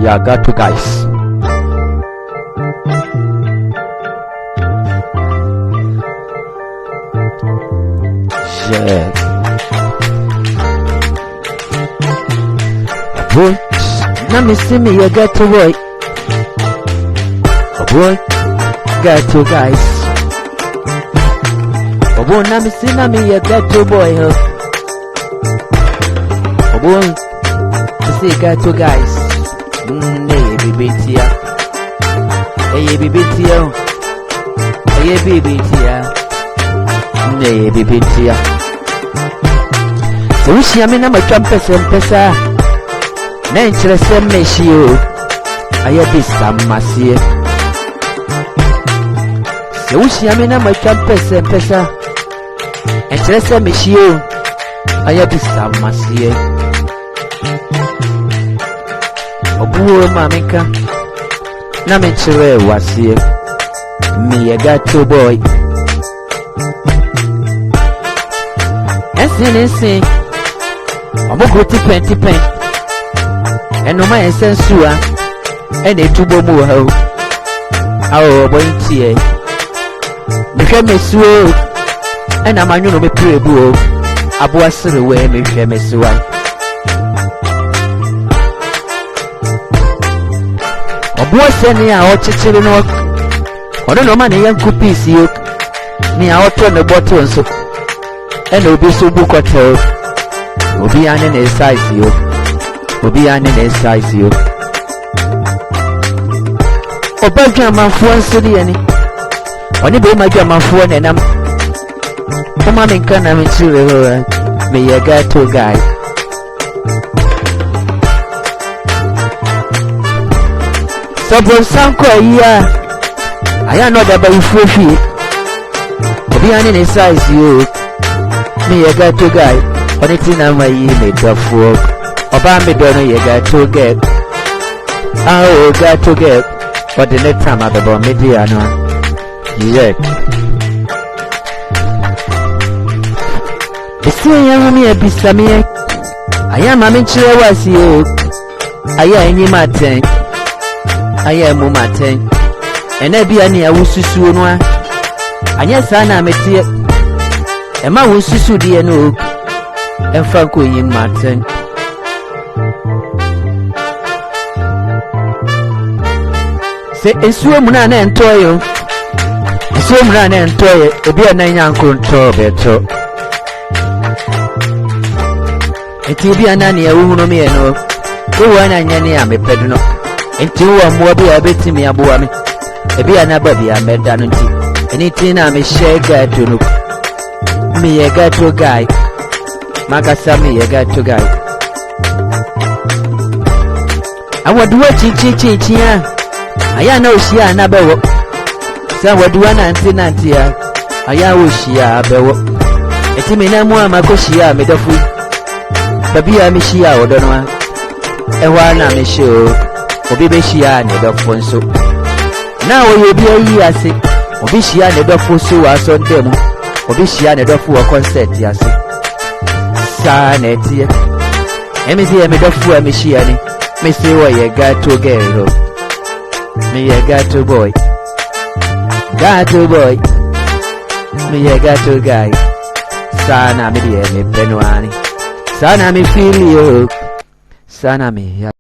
Yeah, got to guys. Yeah. Boy, now me see me, you got to boy. Oh boy, got to guys. Oh boy, now me see me, you got to boy. Oh boy, you see got to guys. Hey baby tia, hey baby tia, hey baby tia, hey baby tia. So we see me na machumpes empesa. Na interese meshio, aye bisa masie. So we see me na machumpes empesa. Interese meshio, aye bisa masie. Obuo mamika na menchire wasie me gato boy ensin omogo ti pen eno ma ensensua ene tubo mu ha o awo boy tie me hwe mesuo ena manyu no me prebu o abo asere we me hwe mesuo Boise ni a ochichiri no ono no man yan kupisi yo ni a oto ne bottle nso ena obi so bu kwatel obi ane ne size yo obi ane ne size yo obadwa manfo nso ni ani oni be madwa manfo ne nam kuma men kana me chire ho me ye gato guy Sobon sanko iya aya no da ba ifufi obi ane ne size yo me ye gato guy oni ti na ma yi me dafo oba me do no ye gato get oh gato get for the next time abebo media no yeah esi ya mi ebisame aya ma me chire wasi yo aya enyi maten Aye mu maten ena bia ne awususu no a anya sa na metie e ma wususu de no emfa ko yin maten se esuo mu na entoyo esuo mu na entoyo e bia na nyanko nto beto eti bia na ne awu no me no ko wana nya ne amepedu no Enti wa mwa bi abetimi abuwa me ebi anaba bi ameda no nti anything na me share gato no me ye gato guy makasa me ye gato guy awoduwa chichi ya aya na oshia anabewo sa woduwa nanti ya aya oshia abewo eti me na mu amakoshia medafu babi ya me shia odono ewa na me show obi be shia ne do fonso na wo ye bi ayi ase obi shia ne do fonso wa so ndem obi shia ne do fu concert ase sa na tie emi die me do fu emi shia ni me se wo ye gato girl me ye gato boy me ye gato guy sa na me die me penwani sa na me feel you sa na me